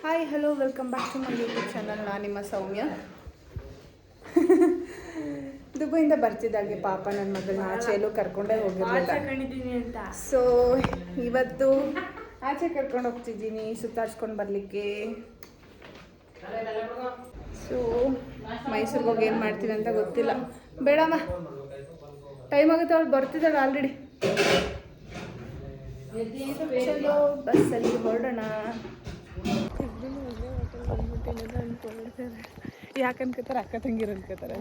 Hi hello welcome back to my YouTube channel. ನಾನು ನಿಮ್ಮ ಸೌಮ್ಯ. ದುಬೈಯಿಂದ ಬರ್ತಿದ್ದಾಗೆ ಪಾಪ ನನ್ನ ಮಗಳನ್ನ ಆಚೆಯಲ್ಲೂ ಕರ್ಕೊಂಡೇ ಹೋಗಿರಲಿಲ್ಲ. ಸೊ ಇವತ್ತು ಆಚೆ ಕರ್ಕೊಂಡು ಹೋಗ್ತಿದ್ದೀನಿ ಸುತ್ತಾಡ್ಸ್ಕೊಂಡು ಬರಲಿಕ್ಕೆ. ಸೊ ಮೈಸೂರಿಗೆ ಹೋಗಿ ಏನು ಮಾಡ್ತೀನಿ ಅಂತ ಗೊತ್ತಿಲ್ಲ. ಬೇಡಮ್ಮ, ಟೈಮ್ ಆಗುತ್ತೆ, ಅವಳು ಬರ್ತಿದ್ದಾಳೆ ಆಲ್ರೆಡಿ. ಚಲೋ ಬಸ್ಸಲ್ಲಿ ಹೊರಡೋಣ. ಯಾಕನ್ಕೋತಾರೆ, ಅಕ್ಕ ತಂಗಿರು ಅನ್ಕೋತಾರೆ.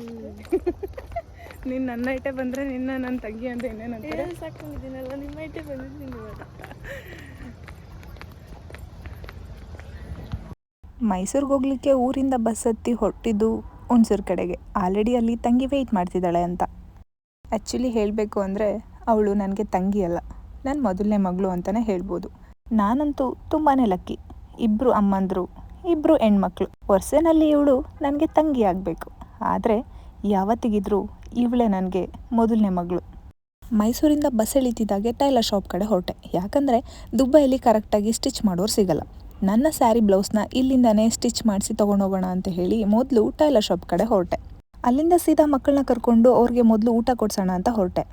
ನೀನು ನನ್ನ ಐಟೆ ಬಂದರೆ ನಿನ್ನ ನನ್ನ ತಂಗಿ ಅಂತ ಇನ್ನೇನಂತಾರೆ. ಸಾಕೊಂಡಿದ್ದೀನಲ್ಲ, ನಿಮ್ಮ ಐಟೆ ಬಂದಿದ್ದೀನಿ. ಮೈಸೂರಿಗೆ ಹೋಗ್ಲಿಕ್ಕೆ ಊರಿಂದ ಬಸ್ ಹತ್ತಿ ಹೊರಟಿದ್ದು ಹುಣಸೂರು ಕಡೆಗೆ. ಆಲ್ರೆಡಿ ಅಲ್ಲಿ ತಂಗಿ ವೆಯ್ಟ್ ಮಾಡ್ತಿದ್ದಾಳೆ ಅಂತ. ಆ್ಯಕ್ಚುಲಿ ಹೇಳಬೇಕು ಅಂದರೆ ಅವಳು ನನಗೆ ತಂಗಿ ಅಲ್ಲ, ನನ್ನ ಮೊದಲನೇ ಮಗಳು ಅಂತಲೇ ಹೇಳ್ಬೋದು. ನಾನಂತೂ ತುಂಬಾ ಲಕ್ಕಿ. ಇಬ್ಬರು ಅಮ್ಮಂದರು, ಇಬ್ಬರು ಹೆಣ್ಮಕ್ಳು. ವರ್ಷನಲ್ಲಿ ಇವಳು ನನಗೆ ತಂಗಿ ಆಗಬೇಕು. ಆದರೆ ಯಾವತ್ತಿಗಿದ್ರೂ ಇವಳೇ ನನಗೆ ಮೊದಲನೇ ಮಗಳು. ಮೈಸೂರಿಂದ ಬಸ್ ಇಳಿತಿದ್ದಾಗೆ ಟೈಲರ್ ಶಾಪ್ ಕಡೆ ಹೊರಟೆ. ಯಾಕಂದರೆ ದುಬೈಯಲ್ಲಿ ಕರೆಕ್ಟಾಗಿ ಸ್ಟಿಚ್ ಮಾಡೋರು ಸಿಗಲ್ಲ. ನನ್ನ ಸ್ಯಾರಿ ಬ್ಲೌಸ್ನ ಇಲ್ಲಿಂದನೇ ಸ್ಟಿಚ್ ಮಾಡಿಸಿ ತೊಗೊಂಡೋಗೋಣ ಅಂತ ಹೇಳಿ ಮೊದಲು ಟೈಲರ್ ಶಾಪ್ ಕಡೆ ಹೊರಟೆ. ಅಲ್ಲಿಂದ ಸೀದಾ ಮಕ್ಕಳನ್ನ ಕರ್ಕೊಂಡು ಅವ್ರಿಗೆ ಮೊದಲು ಊಟ ಕೊಡ್ಸೋಣ ಅಂತ ಹೊರಟೆ.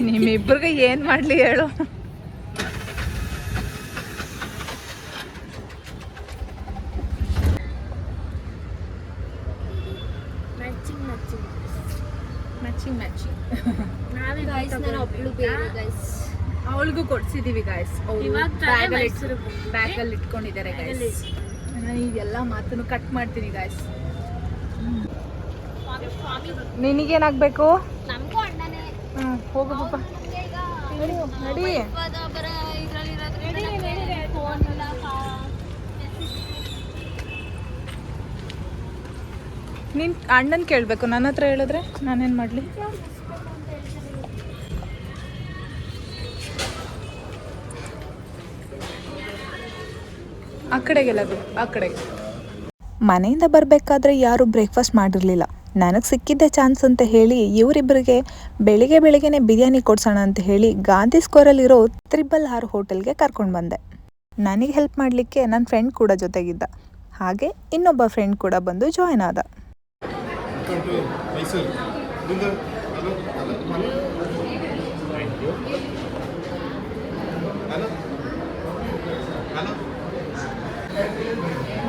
ನಿಮ್ಮಿಬ್ಬರಿಗೆ ಏನು ಮಾಡಲಿ ಹೇಳು. ಅವಳಿಗೂ ಕೊಡ್ಸಿದೀವಿ ಗಾಯ್ಸ್. ಬ್ಯಾಗಲ್ಲಿ ಇಟ್ಕೊಂಡಿದ್ದಾರೆ ಗಾಯ್ಸ್. ನಾನು ಇದೆಲ್ಲ ಮಾತನ್ನು ಕಟ್ ಮಾಡ್ತೀನಿ ಗಾಯ್ಸ್. ನಿನಗೇನಾಗಬೇಕು? ಹೋಗು ಪಾಪ, ನಡಿ. ನೀನು ಅಣ್ಣನ ಕೇಳಬೇಕು, ನನ್ನ ಹತ್ರ ಹೇಳಿದ್ರೆ ನಾನೇನು ಮಾಡಲಿ? ಆ ಕಡೆಗೆಲ್ಲ ಆ ಕಡೆಗೆ. ಮನೆಯಿಂದ ಬರಬೇಕಾದ್ರೆ ಯಾರೂ ಬ್ರೇಕ್ಫಾಸ್ಟ್ ಮಾಡಿರಲಿಲ್ಲ. ನನಗೆ ಸಿಕ್ಕಿದ್ದೆ ಚಾನ್ಸ್ ಅಂತ ಹೇಳಿ ಇವರಿಬ್ಬರಿಗೆ ಬೆಳಿಗ್ಗೆನೇ ಬಿರಿಯಾನಿ ಕೊಡ್ಸೋಣ ಅಂತ ಹೇಳಿ ಗಾಂಧಿ ಸ್ಕ್ವೇರಲ್ಲಿರೋ R ಹೋಟೆಲ್ಗೆ ಕರ್ಕೊಂಡು ಬಂದೆ. ನನಗೆ ಹೆಲ್ಪ್ ಮಾಡಲಿಕ್ಕೆ ನನ್ನ ಫ್ರೆಂಡ್ ಕೂಡ ಜೊತೆಗಿದ್ದ. ಹಾಗೆ ಇನ್ನೊಬ್ಬ ಫ್ರೆಂಡ್ ಕೂಡ ಬಂದು ಜಾಯ್ನ್ ಆದ.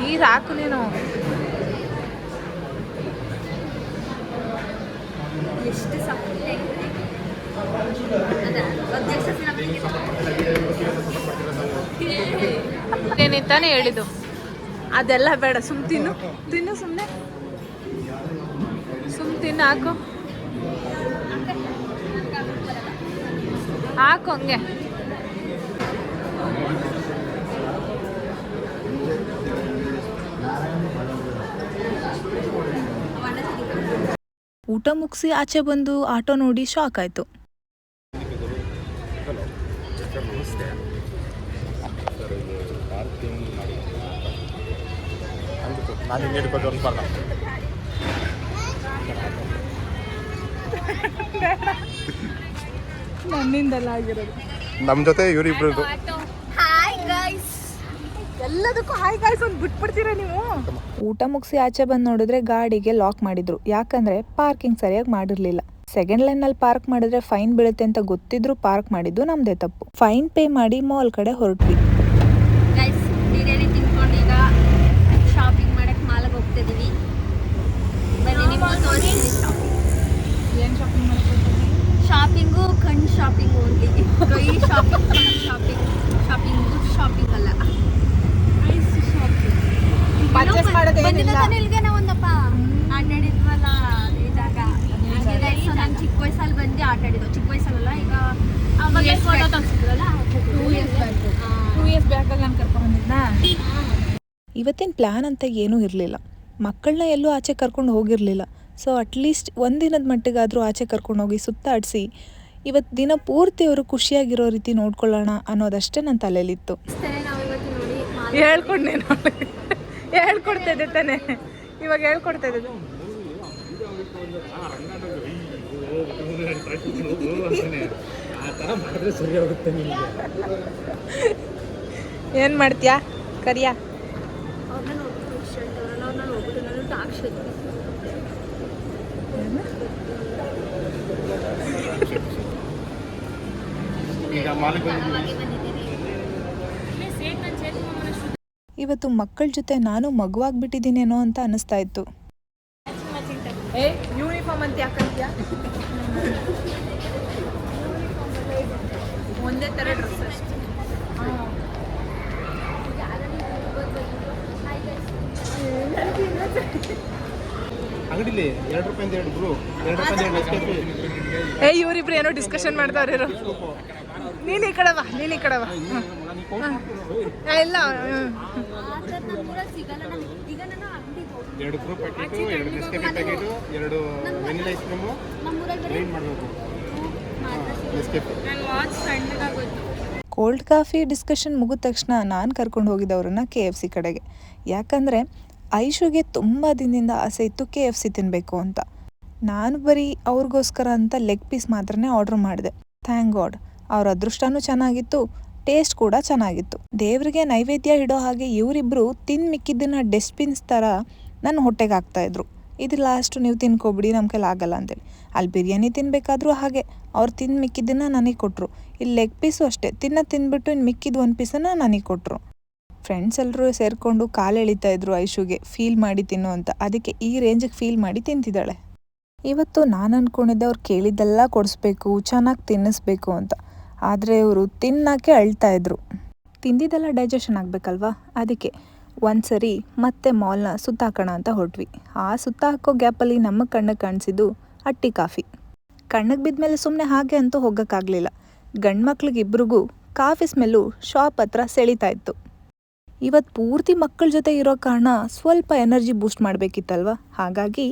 ನೀರು ಹಾಕು ನೀನು. ಏನಿತ್ತಾನೆ ಹೇಳಿದ್ದು ಅದೆಲ್ಲ ಬೇಡ, ಸುಮ್ ತಿನ್ನು ಸುಮ್ಮನೆ ತಿನ್ನು. ಹಾಕು ಹಂಗೆ. ಊಟ ಮುಗಿಸಿ ಆಚೆ ಬಂದು ಆಟೋ ನೋಡಿ ಶಾಕ್ ಆಯಿತು. ನನ್ನಿಂದೆಲ್ಲ ಆಗಿರೋದು. ನಮ್ಮ ಜೊತೆ ಇವರಿಬ್ರು ಎಲ್ಲದಕ್ಕೂ ಹಾಯ್ ಗಾಯ್ಸ್ ಒಂದು ಬಿಟ್ಬಿಡ್ತೀರಾ ನೀವು? ಊಟ ಮುಗಿಸಿ ಆಚೆ ಬಂದು ನೋಡಿದ್ರೆ ಗಾಡಿಗೆ ಲಾಕ್ ಮಾಡಿದ್ರು. ಯಾಕಂದ್ರೆ ಪಾರ್ಕಿಂಗ್ ಸರಿಯಾಗಿ ಮಾಡಿರ್ಲಿಲ್ಲ. ಸೆಕೆಂಡ್ ಲೈನಲ್ಲಿ ಪಾರ್ಕ್ ಮಾಡಿದ್ರೆ ಫೈನ್ ಬೀಳುತ್ತೆ ಅಂತ ಗೊತ್ತಿದ್ರು ಪಾರ್ಕ್ ಮಾಡಿದ್ದು ನಮ್ದೇ ತಪ್ಪು. ಫೈನ್ ಪೇ ಮಾಡಿ ಮಾಲ್ ಕಡೆ ಹೊರಟ್ವಿ. ಬಿರಿಯಾನಿ ತಿನ್ಕೊಂಡು ಈಗ ಶಾಪಿಂಗ್ ಮಾಡಕ್ ಮಾಲ್ಗೆ ಹೋಗ್ತಿದೀವಿ. ಶಾಪಿಂಗು ಕಣ್ ಶಾಪಿಂಗು ಓನ್ಲಿ. ಕೈ ಶಾಪಿಂಗ್, ಶಾಪಿಂಗ್ ಅಲ್ಲ, ಪರ್ಚೇಸ್ ಮಾಡೋದೇನಿಲ್ಲ. ಇಲ್ಲಿಗೆ ನಾವೊಂದಪ್ಪ ಆಟಾಡಿದ್ವಲ್ಲ ಇದಾಗ. ನಾನು ಚಿಕ್ಕ ವಯಸ್ಸಲ್ಲಿ ಬಂದು ಆಟಾಡಿದ್ದು. ಚಿಕ್ಕ ವಯಸ್ಸಲ್ಲ, ಈಗ ಫೋಟೋ ತಗ್ಸಿದ್ರಲ್ಲ 2 ಇಯರ್ಸ್ ಬ್ಯಾಕಲ್ಲಿ ನಾನು ಕರ್ಕೊಂಡ್ಬಂದಿದ್ನಾ. ಇವತ್ತಿನ ಪ್ಲ್ಯಾನ್ ಅಂತ ಏನೂ ಇರಲಿಲ್ಲ. ಮಕ್ಕಳನ್ನ ಎಲ್ಲೂ ಆಚೆ ಕರ್ಕೊಂಡು ಹೋಗಿರಲಿಲ್ಲ. ಸೊ ಅಟ್ಲೀಸ್ಟ್ ಒಂದಿನದ ಮಟ್ಟಿಗಾದರೂ ಆಚೆ ಕರ್ಕೊಂಡೋಗಿ ಸುತ್ತಾಡಿಸಿ ಇವತ್ತು ದಿನ ಪೂರ್ತಿ ಅವರು ಖುಷಿಯಾಗಿರೋ ರೀತಿ ನೋಡ್ಕೊಳ್ಳೋಣ ಅನ್ನೋದಷ್ಟೇ ನನ್ನ ತಲೆಯಲ್ಲಿತ್ತು. ಹೇಳ್ಕೊಡ್ತಾ ಇದ್ದೆ ತಾನೆ, ಇವಾಗ ಹೇಳ್ಕೊಡ್ತಾ ಇದ್ದೆ. ಆ ಥರ ಮಾಡಿದ್ರೆ ಸರಿ ಹೋಗುತ್ತೆ ನಿಮಗೆ. ಏನು ಮಾಡ್ತೀಯಾ ಕರಿಯಾ? ಅವ್ರನ್ನ ನೋಡ್ಬಿಟ್ಟು ಇಷ್ಟ ಹೇಳ್ತಾರಲ್ಲ, ಅವ್ರನ್ನ ನೋಡ್ಬಿಟ್ಟು ನಾನು ಟಾಕ್ಷಿದ್ದೆ. ಈಗ ಮಾಲಿಕ್ ಇವತ್ತು ಮಕ್ಕಳ ಜೊತೆ ನಾನು ಮಗುವಾಗ್ಬಿಟ್ಟಿದ್ದೀನೇನೋ ಅಂತ ಅನಿಸ್ತಾ ಇತ್ತು. ಯೂನಿಫಾರ್ಮ್ ಅಂತ ಯಾಕಂತೀಯ? ಒಂದೇ ಥರ ಡ್ರೆಸ್ ಅಷ್ಟೇ. ಅಂಗಡಿಲಿ 2 ರೂಪಾಯಿಂದ 2 ಬ್ರೂ, 2 ರೂಪಾಯಿಂದ 2 ಇವರಿಬ್ರು ಏನೋ ಡಿಸ್ಕಷನ್ ಮಾಡ್ತಾವ್ರಿರು. ನೀನು ಈ ಕಡೆ ಬಾ, ನೀನು ಈ ಕಡೆ ಬಾ. ಇಲ್ಲ ಸಿಗಲ್ಲ ಈಗ ನಾನು ಅಂಗಡಿಗೆ ಹೋಗಿ 2 Bru packet, 2 Nescafe packet, 2 vanilla ice cream ನಮ್ಮೂರಾಗ ಗ್ರೈಂಡ್ ಮಾಡಬೇಕು. ನೆಸ್ಕೆಫೆ ನನ್ನ ವಾಚ್ ಸಣ್ಣದಾಗೋಯ್ತು. ಕೋಲ್ಡ್ ಕಾಫಿ ಡಿಸ್ಕಷನ್ ಮುಗಿದ ತಕ್ಷಣ ನಾನು ಕರ್ಕೊಂಡು ಹೋಗಿದ್ದವ್ರನ್ನ KFC ಕಡೆಗೆ. ಯಾಕಂದರೆ ಐಶುಗೆ ತುಂಬ ದಿನದಿಂದ ಆಸೆ ಇತ್ತು KFC ತಿನ್ನಬೇಕು ಅಂತ. ನಾನು ಬರೀ ಅವ್ರಿಗೋಸ್ಕರ ಅಂತ ಲೆಗ್ ಪೀಸ್ ಮಾತ್ರನೇ ಆರ್ಡ್ರ್ ಮಾಡಿದೆ. ಥ್ಯಾಂಕ್ ಗಾಡ್ ಅವ್ರ ಅದೃಷ್ಟನೂ ಚೆನ್ನಾಗಿತ್ತು, ಟೇಸ್ಟ್ ಕೂಡ ಚೆನ್ನಾಗಿತ್ತು. ದೇವರಿಗೆ ನೈವೇದ್ಯ ಇಡೋ ಹಾಗೆ ಇವರಿಬ್ಬರು ತಿಂದು ಮಿಕ್ಕಿದ್ದನ್ನು ಡಸ್ಟ್ಬಿನ್ಸ್ ಥರ ನನ್ನ ಹೊಟ್ಟೆಗೆ ಹಾಕ್ತಾಯಿದ್ರು. ಇದು ಲಾಸ್ಟು ನೀವು ತಿನ್ಕೊಬಿಡಿ, ನಮ್ಮ ಕೈಲಿ ಆಗಲ್ಲ ಅಂತೇಳಿ. ಅಲ್ಲಿ ಬಿರಿಯಾನಿ ತಿನ್ನಬೇಕಾದ್ರೂ ಹಾಗೆ ಅವ್ರು ತಿಂದು ಮಿಕ್ಕಿದ್ದನ್ನು ನನಗೆ ಕೊಟ್ಟರು. ಇಲ್ಲಿ ಲೆಗ್ ಪೀಸು ಅಷ್ಟೇ, ತಿಂದ್ಬಿಟ್ಟು ಇನ್ನು ಮಿಕ್ಕಿದ್ದು 1 ಪೀಸನ್ನು ನನಗೆ ಕೊಟ್ಟರು. ಫ್ರೆಂಡ್ಸ್ ಎಲ್ಲರೂ ಸೇರಿಕೊಂಡು ಕಾಲು ಎಳಿತಾ ಇದ್ರು ಐಶುಗೆ ಫೀಲ್ ಮಾಡಿ ತಿನ್ನು ಅಂತ. ಅದಕ್ಕೆ ಈ ರೇಂಜಿಗೆ ಫೀಲ್ ಮಾಡಿ ತಿಂತಿದ್ದಾಳೆ. ಇವತ್ತು ನಾನು ಅಂದ್ಕೊಂಡಿದ್ದೆ ಅವ್ರು ಕೇಳಿದ್ದೆಲ್ಲ ಕೊಡಿಸ್ಬೇಕು, ಚೆನ್ನಾಗಿ ತಿನ್ನಿಸ್ಬೇಕು ಅಂತ. ಆದರೆ ಇವರು ತಿನ್ನೋಕ್ಕೆ ಅಳ್ತಾ ಇದ್ರು. ತಿಂದಿದ್ದೆಲ್ಲ ಡೈಜೆಷನ್ ಆಗಬೇಕಲ್ವಾ, ಅದಕ್ಕೆ ಒಂದು ಸರಿ ಮತ್ತೆ ಮಾಲ್ನ ಸುತ್ತಾಕೋಣ ಅಂತ ಹೊರಟ್ವಿ. ಆ ಸುತ್ತ ಹಾಕೋ ಗ್ಯಾಪಲ್ಲಿ ನಮ್ಮ ಕಣ್ಣಿಗೆ ಕಾಣಿಸಿದ್ದು ಅಟ್ಟಿ ಕಾಫಿ. ಕಣ್ಣಿಗೆ ಬಿದ್ಮೇಲೆ ಸುಮ್ಮನೆ ಹಾಗೆ ಅಂತೂ ಹೋಗೋಕ್ಕಾಗಲಿಲ್ಲ. ಗಂಡು ಮಕ್ಳಿಗಿಬ್ರಿಗೂ ಕಾಫಿ ಸ್ಮೆಲ್ಲು ಶಾಪ್ ಹತ್ರ ಸೆಳೀತಾ ಇತ್ತು. ಇವತ್ತು ಪೂರ್ತಿ ಮಕ್ಕಳ ಜೊತೆ ಇರೋ ಕಾರಣ ಸ್ವಲ್ಪ ಎನರ್ಜಿ ಬೂಸ್ಟ್ ಮಾಡಬೇಕಿತ್ತಲ್ವ, ಹಾಗಾಗಿ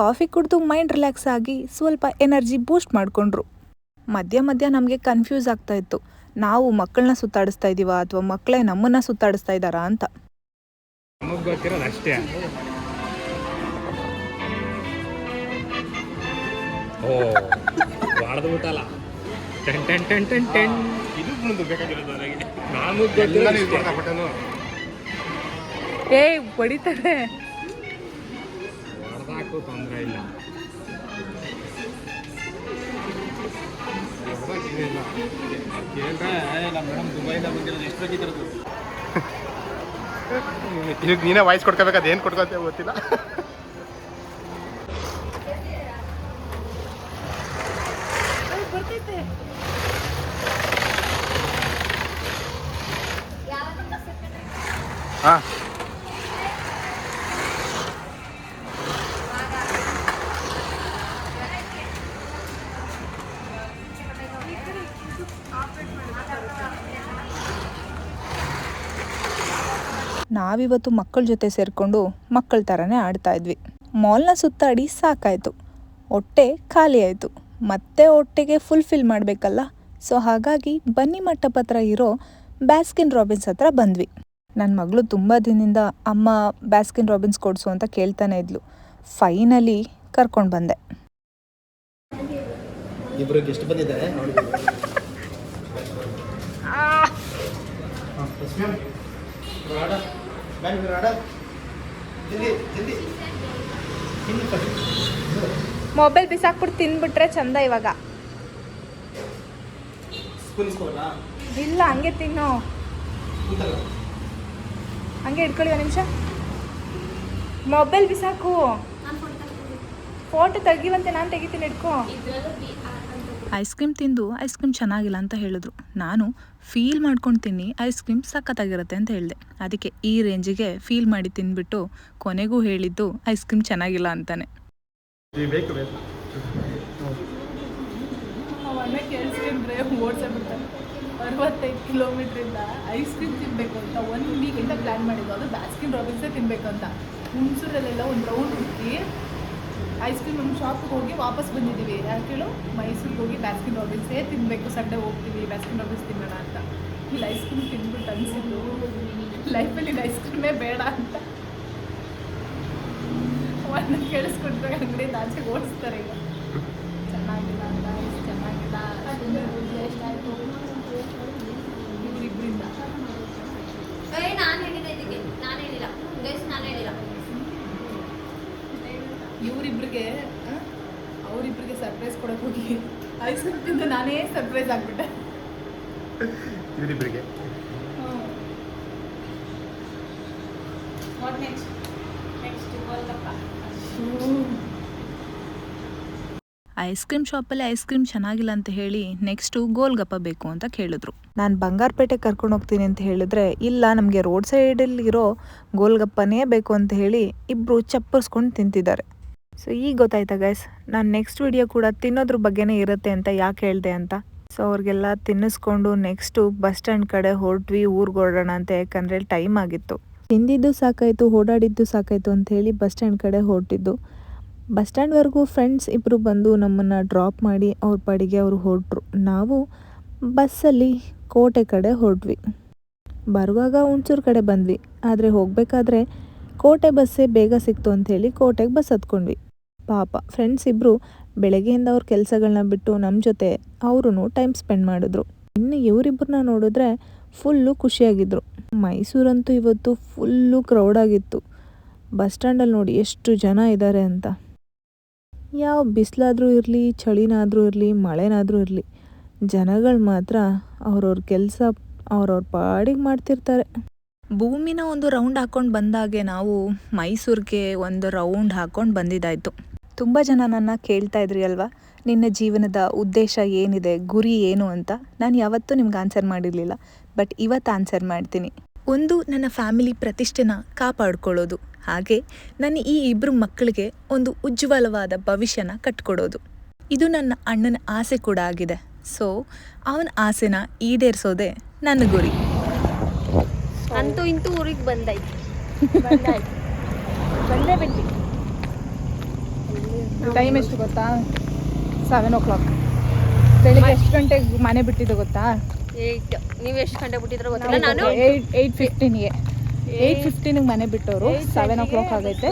ಕಾಫಿ ಕುಡಿದು ಮೈಂಡ್ ರಿಲ್ಯಾಕ್ಸ್ ಆಗಿ ಸ್ವಲ್ಪ ಎನರ್ಜಿ ಬೂಸ್ಟ್ ಮಾಡಿಕೊಂಡ್ರು. ಮಧ್ಯ ನಮಗೆ ಕನ್ಫ್ಯೂಸ್ ಆಗ್ತಾ ಇತ್ತು, ನಾವು ಮಕ್ಕಳನ್ನ ಸುತ್ತಾಡಿಸ್ತಾ ಇದ್ದೀವಾ ಅಥವಾ ಮಕ್ಕಳೇ ನಮ್ಮನ್ನು ಸುತ್ತಾಡಿಸ್ತಾ ಇದ್ದಾರಾ ಅಂತ. ನಮಗೆ ಗೊತ್ತಿರೋದು ಅಷ್ಟೇ. ಓ ಬಾಡ್ದು ಬಿಟ್ಟಲ್ಲ, ten ten ten ten ten ಇದು ಮುಂದೆ ಬೇಕಾಗಿರೋದು ನನಗೆ. ನಾನು ಗೊತ್ತಿಲ್ಲ ಹೊಡಿತಾರೆ, ಹೊಡೆದಾಕು ತೊಂದರೆ ಇಲ್ಲ. ಈಗ ನೀನೇ ವಾಯ್ಸ್ ಕೊಡ್ಕೋಬೇಕು, ಅದೇನು ಕೊಡ್ಕೋತೇವೆ ಗೊತ್ತಿಲ್ಲ. ಹಾಂ ನಾವಿವತ್ತು ಮಕ್ಕಳ ಜೊತೆ ಸೇರಿಕೊಂಡು ಮಕ್ಕಳ ಥರನೇ ಆಡ್ತಾ ಇದ್ವಿ. ಮಾಲ್ನ ಸುತ್ತಾಡಿ ಸಾಕಾಯಿತು, ಹೊಟ್ಟೆ ಖಾಲಿ ಆಯಿತು. ಮತ್ತೆ ಹೊಟ್ಟೆಗೆ ಫುಲ್ಫಿಲ್ ಮಾಡಬೇಕಲ್ಲ, ಸೊ ಹಾಗಾಗಿ ಬನ್ನಿ ಮಂಟಪ ಹತ್ರ ಇರೋ ಬ್ಯಾಸ್ಕಿನ್ ರಾಬಿನ್ಸ್ ಹತ್ರ ಬಂದ್ವಿ. ನನ್ನ ಮಗಳು ತುಂಬ ದಿನದಿಂದ ಅಮ್ಮ ಬ್ಯಾಸ್ಕಿನ್ ರಾಬಿನ್ಸ್ ಕೊಡಿಸು ಅಂತ ಕೇಳ್ತಾನೆ ಇದ್ಲು. ಫೈನಲಿ ಕರ್ಕೊಂಡು ಬಂದೆ. ಇಬ್ಬರು ಗೆಸ್ಟ್ ಬಂದಿದ್ದಾರೆ. ಮೊಬೈಲ್ ಬಿಸಾಕ್ಬಿಟ್ಟು ತಿಂದ್ಬಿಟ್ರೆ ಚಂದ. ಇವಾಗ ಇಲ್ಲ, ಹಂಗೆ ತಿನ್ನು, ಹಂಗೆ ಇಟ್ಕೊಳ್ಳಿ 1 ನಿಮಿಷ. ಮೊಬೈಲ್ ಬಿಸಾಕು, ಫೋಟೋ ತೆಗಿವಂತೆ, ನಾನು ತೆಗಿತೀನಿ, ಇಟ್ಕೋ. ಐಸ್ ಕ್ರೀಮ್ ತಿಂದು ಐಸ್ ಕ್ರೀಮ್ ಚೆನ್ನಾಗಿಲ್ಲ ಅಂತ ಹೇಳಿದ್ರು. ನಾನು ಫೀಲ್ ಮಾಡ್ಕೊಂಡು ತಿನ್ನಿ, ಐಸ್ ಕ್ರೀಮ್ ಸಖತ್ತಾಗಿರುತ್ತೆ ಅಂತ ಹೇಳಿದೆ. ಅದಕ್ಕೆ ಈ ರೇಂಜಿಗೆ ಫೀಲ್ ಮಾಡಿ ತಿಂದ್ಬಿಟ್ಟು ಕೊನೆಗೂ ಹೇಳಿದ್ದು ಐಸ್ ಕ್ರೀಮ್ ಚೆನ್ನಾಗಿಲ್ಲ ಅಂತಾನೆ. ಬೇಕು ಬೇಕು ಅವನ್ನ ಕೇಳಿಸ್ಕೊಂಡ್ರೆ ಓಡಿಸ್ಬಿಡ್ತಾರೆ. 65 ಕಿಲೋಮೀಟ್ರಿಂದ ಐಸ್ ಕ್ರೀಮ್ ತಿನ್ನಬೇಕು ಅಂತ 1 ವೀಕಿಂದ ಪ್ಲ್ಯಾನ್ ಮಾಡಿದ್ದು. ಅದು ಬ್ಯಾಸ್ಕಿನ್ ರಾಬಿನ್ಸೇ ತಿನ್ನಬೇಕು ಅಂತ. ಹುಣಸೂರಲ್ಲೆಲ್ಲ ಒಂದು ರೌಂಡ್ ಹುಡುಕಿ ಐಸ್ ಕ್ರೀಮ್ ನಮ್ಮ ಶಾಪಿಗೆ ಹೋಗಿ ವಾಪಸ್ ಬಂದಿದ್ದೀವಿ. ಯಾಕೆ ಹೇಳು, ಮೈಸೂರಿಗೆ ಹೋಗಿ ಬ್ಯಾಸ್ಕಿನ್ ರಾಬಿನ್ಸೇ ತಿನ್ನಬೇಕು, ಸಂಡೇ ಹೋಗ್ತೀವಿ ಬ್ಯಾಸ್ಕಿನ್ ರಾಬಿನ್ಸ್ ತಿನ್ನೋಣ ಅಂತ. ಇಲ್ಲಿ ಐಸ್ ಕ್ರೀಮ್ ತಿಂದ್ಬಿಟ್ಟು ಅನಿಸಿದ್ದು ಲೈಫಲ್ಲಿ ಐಸ್ ಕ್ರೀಮೇ ಬೇಡ ಅಂತ. ಅವನ್ನ ಕೇಳಿಸ್ಕೊಟ್ರೆ ಅಂಗಡಿ ಆಚೆಗೆ ಓಡಿಸ್ತಾರೆ. ಈಗ ಚೆನ್ನಾಗಿಲ್ಲ guys, ಚೆನ್ನಾಗಿಲ್ಲ. ಸುಮ್ನೆ ಹೋಗಿ ಎಷ್ಟಾಯ್ತು ಇವ್ರಿಬ್ರಿಂದ. ನಾನು ಹೇಳಿಲ್ಲ ಇದಕ್ಕೆ, ನಾನು ಹೇಳಿಲ್ಲ ಗೈಸ್, ನಾನು ಹೇಳಿಲ್ಲ. ಇವರಿಬ್ರಿಗೆ ಅವರಿಬ್ರಿಗೆ ಸರ್ಪ್ರೈಸ್ ಕೊಡಕ್ಕೆ ಹೋಗಿ ಐಸ್ ಕ್ರೀಮ್ ತಿಂದು ನಾನೇ ಸರ್ಪ್ರೈಸ್ ಆಗ್ಬಿಟ್ಟೆ. ಇವರಿಬ್ಬರಿಗೆ what next golgappa. Ice cream ಶಾಪಲ್ಲಿ ಐಸ್ ಕ್ರೀಮ್ ಚೆನ್ನಾಗಿಲ್ಲ ಅಂತ ಹೇಳಿ ನೆಕ್ಸ್ಟು ಗೋಲ್ಗಪ್ಪ ಬೇಕು ಅಂತ ಕೇಳಿದ್ರು. ನಾನು ಬಂಗಾರಪೇಟೆ ಕರ್ಕೊಂಡು ಹೋಗ್ತೀನಿ ಅಂತ ಹೇಳಿದ್ರೆ ಇಲ್ಲ ನಮಗೆ ರೋಡ್ ಸೈಡಲ್ಲಿ ಇರೋ ಗೋಲ್ಗಪ್ಪನೇ ಬೇಕು ಅಂತ ಹೇಳಿ ಇಬ್ಬರು ಚಪ್ಪರ್ಸ್ಕೊಂಡು ತಿಂತಿದ್ದಾರೆ. ಸೊ ಈಗ ಗೊತ್ತಾಯ್ತಾ ಗೈಸ್, ನಾನು ನೆಕ್ಸ್ಟ್ ವಿಡಿಯೋ ಕೂಡ ತಿನ್ನೋದ್ರ ಬಗ್ಗೆನೇ ಇರುತ್ತೆ ಅಂತ ಯಾಕೆ ಹೇಳಿದೆ ಅಂತ. ಸೊ ಅವ್ರಿಗೆಲ್ಲ ತಿನ್ನಿಸ್ಕೊಂಡು ನೆಕ್ಸ್ಟು ಬಸ್ ಸ್ಟ್ಯಾಂಡ್ ಕಡೆ ಹೊರಟ್ವಿ, ಊರಿಗೆ ಹೊರಡೋಣ ಅಂತ. ಯಾಕಂದರೆ ಟೈಮ್ ಆಗಿತ್ತು, ತಿಂದಿದ್ದು ಸಾಕಾಯಿತು, ಓಡಾಡಿದ್ದು ಸಾಕಾಯಿತು ಅಂತ ಹೇಳಿ ಬಸ್ ಸ್ಟ್ಯಾಂಡ್ ಕಡೆ ಹೊರಟಿದ್ದು. ಬಸ್ ಸ್ಟ್ಯಾಂಡ್ವರೆಗೂ ಫ್ರೆಂಡ್ಸ್ ಇಬ್ಬರು ಬಂದು ನಮ್ಮನ್ನು ಡ್ರಾಪ್ ಮಾಡಿ ಅವ್ರ ಪಾಡಿಗೆ ಅವರು ಹೊರಟ್ರು. ನಾವು ಬಸ್ಸಲ್ಲಿ ಕೋಟೆ ಕಡೆ ಹೊರಟ್ವಿ. ಬರುವಾಗ ಹುಣಸೂರು ಕಡೆ ಬಂದ್ವಿ, ಆದರೆ ಹೋಗಬೇಕಾದ್ರೆ ಕೋಟೆ ಬಸ್ಸೇ ಬೇಗ ಸಿಕ್ತು ಅಂಥೇಳಿ ಕೋಟೆಗೆ ಬಸ್ ಹತ್ಕೊಂಡ್ವಿ. ಪಾಪ ಫ್ರೆಂಡ್ಸ್ ಇಬ್ಬರು ಬೆಳಗ್ಗೆಯಿಂದ ಅವ್ರ ಕೆಲಸಗಳನ್ನ ಬಿಟ್ಟು ನಮ್ಮ ಜೊತೆ ಅವರು ಟೈಮ್ ಸ್ಪೆಂಡ್ ಮಾಡಿದ್ರು. ಇನ್ನು ಇವರಿಬ್ಬರನ್ನ ನೋಡಿದ್ರೆ ಫುಲ್ಲು ಖುಷಿಯಾಗಿದ್ದರು. ಮೈಸೂರಂತೂ ಇವತ್ತು ಫುಲ್ಲು ಕ್ರೌಡಾಗಿತ್ತು. ಬಸ್ ಸ್ಟ್ಯಾಂಡಲ್ಲಿ ನೋಡಿ ಎಷ್ಟು ಜನ ಇದ್ದಾರೆ ಅಂತ. ಯಾವ ಬಿಸಿಲಾದರೂ ಇರಲಿ, ಚಳಿನಾದರೂ ಇರಲಿ, ಮಳೆನಾದರೂ ಇರಲಿ, ಜನಗಳು ಮಾತ್ರ ಅವ್ರವ್ರ ಕೆಲಸ ಅವ್ರವ್ರ ಪಾಡಿಗೆ ಮಾಡ್ತಿರ್ತಾರೆ. ಭೂಮಿನ ಒಂದು ರೌಂಡ್ ಹಾಕ್ಕೊಂಡು ಬಂದಾಗೆ ನಾವು ಮೈಸೂರಿಗೆ ಒಂದು ರೌಂಡ್ ಹಾಕ್ಕೊಂಡು ಬಂದಿದ್ದಾಯಿತು. ತುಂಬ ಜನ ನನ್ನ ಕೇಳ್ತಾ ಇದ್ರಿ ಅಲ್ವಾ, ನಿನ್ನ ಜೀವನದ ಉದ್ದೇಶ ಏನಿದೆ, ಗುರಿ ಏನು ಅಂತ. ನಾನು ಯಾವತ್ತೂ ನಿಮ್ಗೆ ಆನ್ಸರ್ ಮಾಡಿರಲಿಲ್ಲ, ಬಟ್ ಇವತ್ತು ಆನ್ಸರ್ ಮಾಡ್ತೀನಿ. ಒಂದು, ನನ್ನ ಫ್ಯಾಮಿಲಿ ಪ್ರತಿಷ್ಠೆನ ಕಾಪಾಡ್ಕೊಳ್ಳೋದು. ಹಾಗೆ ನನ್ನ ಈ ಇಬ್ಬರು ಮಕ್ಕಳಿಗೆ ಒಂದು ಉಜ್ವಲವಾದ ಭವಿಷ್ಯನ ಕಟ್ಕೊಡೋದು. ಇದು ನನ್ನ ಅಣ್ಣನ ಆಸೆ ಕೂಡ ಆಗಿದೆ. ಸೊ ಅವನ ಆಸೆನ ಈಡೇರಿಸೋದೇ ನನ್ನ ಗುರಿ. ಅಂತೂ ಇಂತೂ ಊರಿಗೆ ಬಂದಾಯ್ತು. ಬಂದೇ ಬಿಟ್ಟು. ಟೈಮ್ ಎಷ್ಟು ಗೊತ್ತಾ? 7 o'clock. ಬೆಳಿಗ್ಗೆ ಎಷ್ಟು ಗಂಟೆಗೆ ಮನೆ ಬಿಟ್ಟಿದ್ದು ಗೊತ್ತಾ? 8. ನೀವು ಎಷ್ಟು ಗಂಟೆ ಬಿಟ್ಟಿದ್ರೆ ಗೊತ್ತಿಲ್ಲ. ನಾನು 8:15ಗೆ 8:15ಗೆ ಮನೆ ಬಿಟ್ಟವರು. 7 o'clock ಆಗೈತೆ,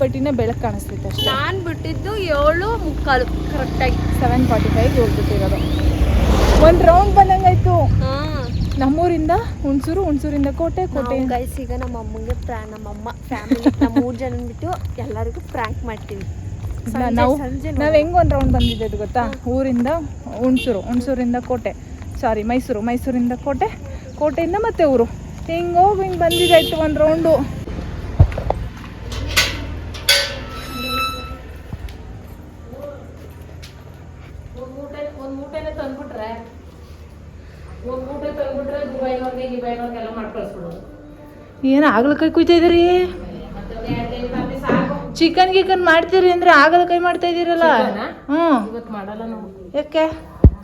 ಬಟ್ ಇನ್ನೂ ಬೆಳಕು ಕಾಣಿಸ್ತೈತೆ ಅಷ್ಟೇ. ನಾನು ಬಿಟ್ಟಿದ್ದು 7:45 ಕರೆಕ್ಟಾಗಿ. 7:45ಗೆ ಹೋಗ್ಬಿಟ್ಟಿರೋದು. ಒಂದು ರೌಂಡ್ ಬಂದಂಗಾಯ್ತು. ನಮ್ಮೂರಿಂದ ಹುಣಸೂರು, ಹುಣಸೂರಿಂದ ಕೋಟೆ, ಕೋಟೆಯಿಂದ ಗೈಸ್ ಈಗ ನಮ್ಮ ಅಮ್ಮಂಗೆ ನಮ್ಮಮ್ಮ ಫ್ಯಾಮಿಲಿ ನಮ್ಮ 3 ಜನ ಬಿಟ್ಟು ಎಲ್ಲರಿಗೂ ಪ್ರ್ಯಾಂಕ್ ಮಾಡ್ತೀವಿ. ನಾವು ಹೆಂಗೆ ಒಂದು ರೌಂಡ್ ಬಂದಿದ್ದು ಗೊತ್ತಾ? ಊರಿಂದ ಹುಣಸೂರು, ಹುಣಸೂರಿಂದ ಕೋಟೆ, ಸಾರಿ ಮೈಸೂರು, ಮೈಸೂರಿಂದ ಕೋಟೆ, ಕೋಟೆಯಿಂದ ಮತ್ತೆ ಊರು, ಹಿಂಗೆ ಬಂದಿದ್ದಾಯ್ತು ಒಂದು ರೌಂಡು. ಒಂದು ಮೂಟೆನೇ ತಂದ್ಬಿಟ್ರೆ ದುಬೈನವ್ರಿಗೆಲ್ಲ ಮಾಡಿ ಕಳಿಸ್ಬಿಡೋದು. ಏನು ಆಗಲಕಾಯಿ ಕುಯ್ತಾ ಇದ್ದೀರಿ? ಚಿಕನ್ ಗಿಕನ್ ಮಾಡ್ತೀರಿ ಅಂದ್ರೆ ಆಗಲಕಾಯಿ ಮಾಡ್ತಾ ಇದ್ದೀರಲ್ಲ? ಹ್ಞೂ, ಇವತ್ತು ಮಾಡಲ್ಲ ನಾವು. ಯಾಕೆ?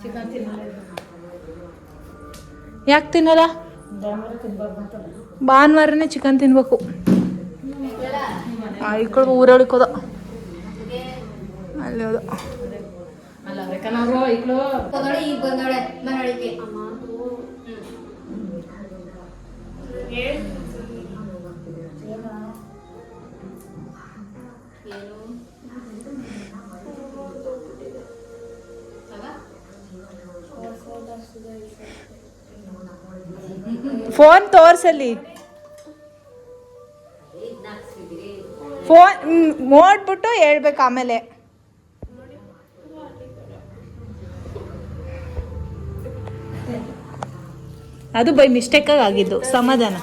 ಚಿಕನ್ ತಿನ್ನಲ್ಲ. ಯಾಕೆ ತಿನ್ನಲ್ಲ? ಭಾನುವಾರನೇ ಚಿಕನ್ ತಿನ್ಬೇಕು. ಆಯ್ಕೊಳ್ ಊರಳಿಕೋದ ಅಲ್ಲಿ ಹೋದ ಅಲ್ಲ ಬೇಕನ್ನೋರು ಐಕ್ಳು ಈಗ ಬಂದೋಳೆ ಮನಳಿಕೆ. ಫೋನ್ ತೋರ್ಸಲ್ಲಿ, ಫೋನ್ ನೋಡ್ಬಿಟ್ಟು ಹೇಳ್ಬೇಕು ಆಮೇಲೆ. ಅದು ಬೈ ಮಿಸ್ಟೇಕಾಗಿ ಆಗಿದ್ದು, ಸಮಾಧಾನ.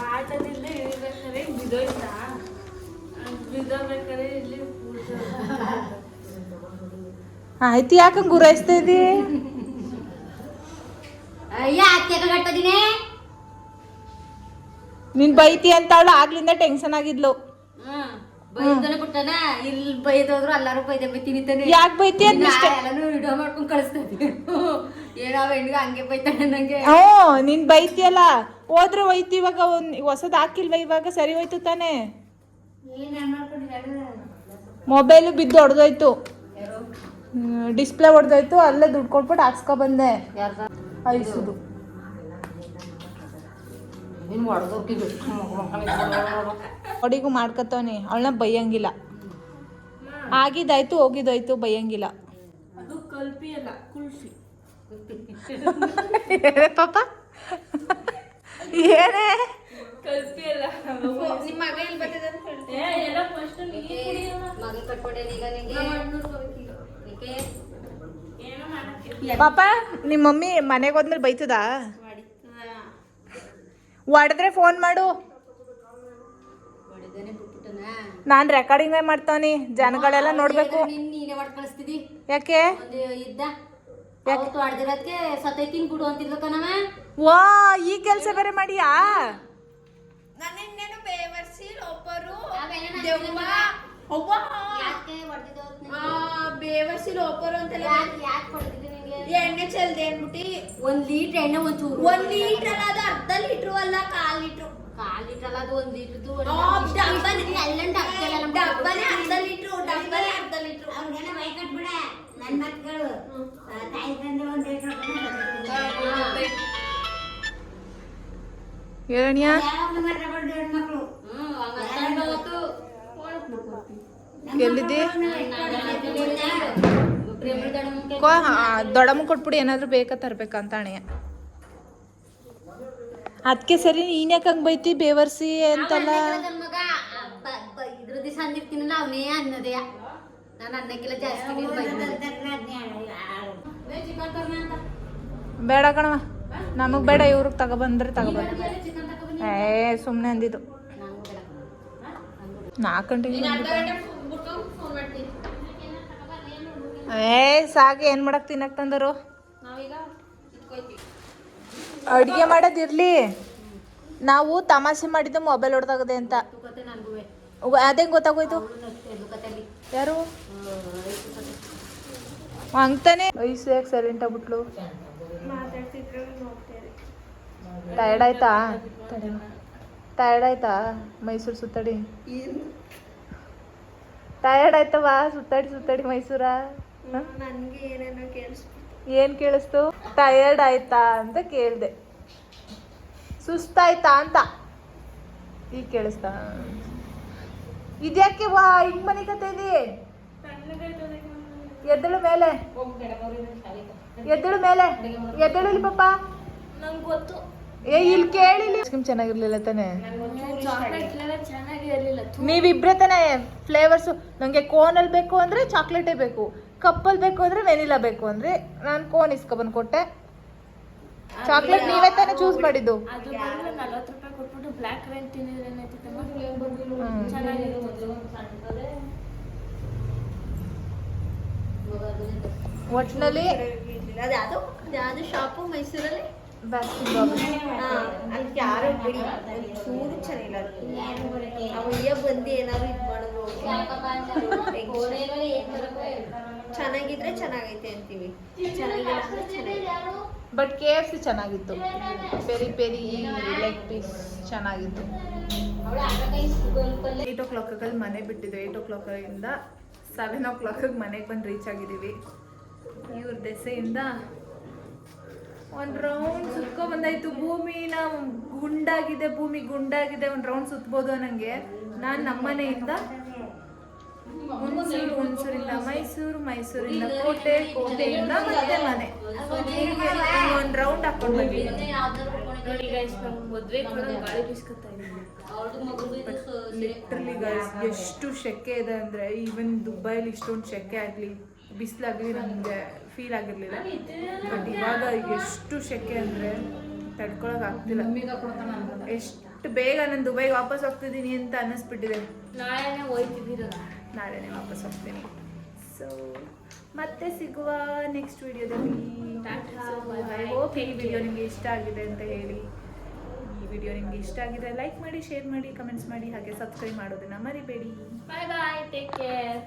ಆಯ್ತು, ಯಾಕಂಗೆ ಗುರಾಯಿಸ್ತಾ ಇದ್ದೀ? ನೀನ್ ಬೈತಿ ಅಂತ ಅವಳು ಆಗ್ಲಿಂದ ಟೆನ್ಷನ್ ಆಗಿದ್ಲು. ಇಲ್ಲಿ ಬೈದೋದ್ರು ಎಲ್ಲಾರು ಬೈತೀನಿ. ಯಾಕೆ ಬೈತಿ ಅಂತ ವಿಡಿಯೋ ಮಾಡ್ಕೊಂಡು ಕಳಿಸ್ತೀನಿ. ಏನಾವ ಹೆಣ್ಗೆ ಹಂಗೆ ಬೈತಾನೆ ನಂಗೆ. ನೀನ್ ಬೈತಿಯಲ್ಲ, ಹೋದ್ರೆ ಹೋಯ್ತು. ಇವಾಗ ಹೊಸದ್ ಹಾಕಿಲ್ವ? ಇವಾಗ ಸರಿ ಹೋಯ್ತು ತಾನೆ? ಮೊಬೈಲು ಬಿದ್ದು ಹೊಡೆದೋಯ್ತು, ಡಿಸ್ಪ್ಲೇ ಹೊಡೆದೋಯ್ತು. ಅಲ್ಲೇ ದುಡ್ಡು ಕೊಟ್ಬಿಟ್ಟು ಹಾಕ್ಸ್ಕೊ ಬಂದೆ. ಐಸುದು ಅಡಿಗೂ ಮಾಡ್ಕೊತವನಿ. ಅವಳನ್ನ ಬೈಯಂಗಿಲ್ಲ. ಆಗಿದ್ದಾಯ್ತು, ಹೋಗಿದ್ದಾಯ್ತು, ಬೈಯಂಗಿಲ್ಲ. ಕಲ್ಪಿ ಅಲ್ಲ ಕುಲ್ಫಿ. ಪಾಪ ಏನೇ ಕಲ್ಪಿ ಅಲ್ಲ ನಿಮ್ಮ ಮಗ ಇಲ್ಲಿ ಬರ್ತದೆ ಅಂತ ಹೇಳ್ತೀನಿ. ಎಲ್ಲ ಫಸ್ಟ್ ನೀನು ಕುಡಿಯೋಣ. ಮಗ ಕಟ್ಕೊಂಡೇನಿ ಈಗ ನಿಂಗೆ. ಏನೋ ಮಾಡಕ್ಕೆ ಪಾಪ ನಿಮ್ಮ ಮಮ್ಮಿ ಮನೆಗೆ ಹೋದ್ಮೇಲೆ ಬೈತದ? ಹೊಡೆದ್ರೆ ಫೋನ್ ಮಾಡು. ನಾನು ರೆಕಾರ್ಡಿಂಗ್ ಮಾಡ್ತಾವನಿ, ಜನಗಳೆಲ್ಲ ನೋಡ್ಬೇಕು. ನೀನೇ ಹೊಡ್ ಕಳಿಸ್ತಿದಿ ಯಾಕೆ? ಇದ್ದ ಅವತ್ತು ಹೊಡೆದಿರೋದಕ್ಕೆ ಸತೈತಿನ್ ಬಿಡು ಅಂತಿದ್ಲು ಕಣವ. ವಾ ಈ ಕೆಲಸ ಬೇರೆ ಮಾಡಿಯಾ? ನನ್ನಿನ್ನೇನು ಬೇವರ್ಸಿ ಲೋಪರು ಅವೆಲ್ಲ ದೆವ್ವ ಅವ್ವ ಯಾಕೆ ಹೊಡೆದಿದ್ದು ಬೇವರ್ಸಿ ಲೋಪರು ಅಂತೆಲ್ಲ ಯಾಕೆ ಹೊಡೆದಿದ್ದು ನಿಂಗೆ? ಎಣ್ಣೆ ಚೆಲ್ದೆ ಅಂದ್ಬಿಟ್ಟು 1 ಲೀಟರ್ ಎಣ್ಣೆ ಒಂಚೂರು 1 ಲೀಟರ್ ಅಲ್ಲ, ಅದು ಅರ್ಧ ಲೀಟ್ರು ಅಲ್ಲ, 1/4 ಲೀಟ್ರು. 1/4 ಲೀಟರ್ ಅಲ್ಲ, ಅದು 1 ಲೀಟರ್ದು ಡಬ್ಬನೇ ಅರ್ಧ ಲೀಟ್ರು, ಡಬ್ಬನೇ ಅರ್ಧ ಲೀಟ್ರು. ಅವ್ರಿಗೆಲ್ಲ ಮೈ ಕಟ್ಬಿಡ ನನ್ನ ಮಕ್ಕಳು ತಾಯಿ ತಂದೆ 1 ಲೀಟರ್ ಹೇಳಣ್ಯ ಯಾವಾಗಲೂ ಮಾತಾಡ್ಬಾರ್ದು ಹೆಣ್ಮಕ್ಳು. ಎಲ್ಲಿದ್ದಿ? ದೊಡಮ್ಮ ಕೊಟ್ಬಿಡಿ, ಏನಾದ್ರು ಬೇಕಾ ತರ್ಬೇಕಂತ ಅಣ್ಣಯ್ಯ. ಅದಕ್ಕೆ ಸರಿ ನೀನ್ ಯಾಕೆ ಹಂಗ್ ಬೈತಿ ಬೇವರ್ಸಿ ಅಂತಲ್ಲ? ನನ್ನ ಮಗ ಇದ್ರ ದಿವಸ ಅಂದಿರ್ತೀನಲ್ಲ ಅವನೇ ಅನ್ನೋದೇ. ನಾನು ಅನ್ನಕ್ಕಿಲ್ಲ ಜಾಸ್ತಿ ಚಿಕನ್ ತರ್ನ ಅಂತ. ಬೇಡ ಕಣವ, ನಮಗ್ ಬೇಡ, ಇವ್ರಿಗೆ ತಗೊಬಂದ್ರೆ ತಗೊಬಂದ. ಸುಮ್ಮನೆ ಅಂದಿದ್ದು. 4 ಗಂಟೆಗೆ ಸಾಕು. ಏನ್ ಮಾಡಕ್ ತಿನ್ನಕ್ ತಂದರು? ಅಡ್ಗೆ ಮಾಡೋದಿರ್ಲಿ, ನಾವು ತಮಾಷೆ ಮಾಡಿದ್ದು ಮೊಬೈಲ್ ಹೊಡೆದಾಗದೆ ಅಂತ. ಅದೇಂಗ್ ಗೊತ್ತಾಗೋಯ್ತು? ಯಾರು ಹಂಗ್ತಾನೆ ವಯಸ್ಸು ಯಾಕೆ ಸೈಲೆಂಟ್ ಆಗ್ಬಿಟ್ಲು? ಟಯರ್ಡ್ ಆಯ್ತಾ? ಟಯರ್ಡ್ ಆಯ್ತಾ? ಮೈಸೂರು ಸುತ್ತಾಡಿ ಟಯರ್ಡ್ ಆಯ್ತವ? ಸುತ್ತಾಡಿ ಮೈಸೂರ. ನನ್ಗೆ ಏನೇನೋ ಕೇಳಿಸ್ತು. ಏನ್ ಕೇಳಿಸ್ತು? ಟಯರ್ಡ್ ಆಯ್ತಾ ಅಂತ ಕೇಳ್ದೆ. ಸುಸ್ತಾಯ್ತಾ ಅಂತ ಈಗ ಕೇಳಿಸ್ತಾ? ಇದ್ಯಾಕೆ ವಾ ಹಿಂಗ್ ಮನೆ ಕತೆ ಇದೆ? ಎದ್ದಳು ಮೇಲೆ, ಎದ್ದಳು ಇಲ್ಲಿ ಪಾಪ. ನಂಗೆ ಗೊತ್ತು. ಇಲ್ಲಿ ಕೇಳಿಲ್ಲ. ಐಸ್ ಕ್ರೀಮ್ ಚೆನ್ನಾಗಿರ್ಲಿಲ್ಲ ತಾನೆ? ಚಾಕ್ಲೇಟ್ ಚೆನ್ನಾಗಿರಲಿಲ್ಲ. ನೀವಿಬ್ರೆ ತಾನೆ ಫ್ಲೇವರ್ಸು. ನಂಗೆ ಕೋನಲ್ಲಿ ಬೇಕು ಅಂದ್ರೆ ಚಾಕ್ಲೇಟೇ ಬೇಕು, ಕಪ್ಪಲ್ಲಿ ಬೇಕು ಅಂದ್ರೆ ವೆನಿಲಾ ಬೇಕು ಅಂದ್ರೆ ನಾನು ಕೋನ್ ಇಸ್ಕೊಬಂದು ಕೊಟ್ಟೆ. ಚಾಕ್ಲೇಟ್ ನೀವೇ ತಾನೆ ಚೂಸ್ ಮಾಡಿದ್ದು. ಅದು ಬಂದ್ರೆ 40 ರೂಪಾಯಿ ಕೊಟ್ಬಿಟ್ಟು ಬ್ಲ್ಯಾಕ್ ರೆಡ್ ತಿಂದಿದ್ರೆ ಏನಾಯ್ತಮ್ಮ? ಚೆನ್ನಾಗಿರುತ್ತೆ. ಒಟ್ಟಿನಲ್ಲಿ ಅದ್ಯಾವುದು ಶಾಪು ಮೈಸೂರಲ್ಲಿ ಅದಕ್ಕೆ ಯಾರು ಬಿಡಿ ಚೂರು ಚೆನ್ನಾಗಿಲ್ಲ. ನಾವು ಬಂದು ಏನಾದ್ರು ಇದು ಮಾಡಿದ್ರು ಚೆನ್ನಾಗಿದ್ರೆ ಚೆನ್ನಾಗೈತೆ ಅಂತೀವಿ, ಚೆನ್ನಾಗಿಲ್ಲ ಅಂದ್ರೆ ಚೆನ್ನಾಗಿಲ್ಲ. ಬಟ್ KFC ಚೆನ್ನಾಗಿತ್ತು. ಪೆರಿ ಪೆರಿ ಲೆಗ್ ಪೀಸ್ ಚೆನ್ನಾಗಿತ್ತು. 8 o'clock ಮನೆ ಬಿಟ್ಟಿದ್ದು. 8 o'clock ಇಂದ 7 o'clock ಮನೆಗೆ ಬಂದು ರೀಚ್ ಆಗಿದ್ದೀವಿ. ಇವ್ರ ದೆಸೆಯಿಂದ ಒಂದು ರೌಂಡ್ ಸುತ್ಕೊ ಬಂದಾಯ್ತು. ಭೂಮಿನ ಗುಂಡಾಗಿದೆ, ಭೂಮಿ ಗುಂಡಾಗಿದೆ, ಒಂದು ರೌಂಡ್ ಸುತ್ತಬೋದು ನನಗೆ. ನಾನು ನಮ್ಮನೆಯಿಂದ ಹುಣಸೂರಿಂದ ಮೈಸೂರು, ಮೈಸೂರಿಂದ ಕೋಟೆ, ಕೋಟೆಯಿಂದ ಮತ್ತೆ ಮನೆ. ಒಂದು ರೌಂಡ್ ಹಾಕೊಂಡು ಬಂದಿದ್ದೀನಿ. ಮದ್ವೆ ಗಾಳಿ ಬೀಸ್ಕೊತಾ ಇದ್ದೀನಿ. ಲಿಟ್ರಲಿ ಗೈಸ್ ಎಷ್ಟು ಶೆಕೆ ಇದೆ ಅಂದರೆ, ಈವನ್ ದುಬೈಲಿ ಇಷ್ಟೊಂದು ಶೆಕೆ ಆಗಲಿ ಬಿಸಿಲಾಗಲಿ ನನಗೆ ಫೀಲ್ ಆಗಿರಲಿಲ್ಲ. ಬಟ್ ಇವಾಗ ಎಷ್ಟು ಶೆಕೆ ಅಂದರೆ ತಡ್ಕೊಳಕ್ಕೆ ಆಗ್ತಿಲ್ಲ. ಎಷ್ಟು ಬೇಗ ನಾನು ದುಬೈಗೆ ವಾಪಸ್ ಹೋಗ್ತಿದ್ದೀನಿ ಅಂತ ಅನ್ನಿಸ್ಬಿಟ್ಟಿದೆ. ನಾಳೆನೇ ಹೋಯ್ತಿದ್ದೀರಲ್ಲ, ನಾಳೆನೇ ವಾಪಸ್ ಹೋಗ್ತೀನಿ. ಸೊ ಮತ್ತೆ ಸಿಗುವ ನೆಕ್ಸ್ಟ್ ವಿಡಿಯೋದಲ್ಲಿ. ಐ ಹೋಪ್ ಈ ವಿಡಿಯೋ ನಿಮಗೆ ಇಷ್ಟ ಆಗಿದೆ ಅಂತ ಹೇಳಿ. ಈ ವಿಡಿಯೋ ನಿಮಗೆ ಇಷ್ಟ ಆಗಿದೆ ಲೈಕ್ ಮಾಡಿ, ಶೇರ್ ಮಾಡಿ, ಕಮೆಂಟ್ಸ್ ಮಾಡಿ, ಹಾಗೆ ಸಬ್ಸ್ಕ್ರೈಬ್ ಮಾಡೋದನ್ನ ಮರಿಬೇಡಿ. ಬಾಯ್ ಬಾಯ್, ಟೇಕ್ ಕೇರ್.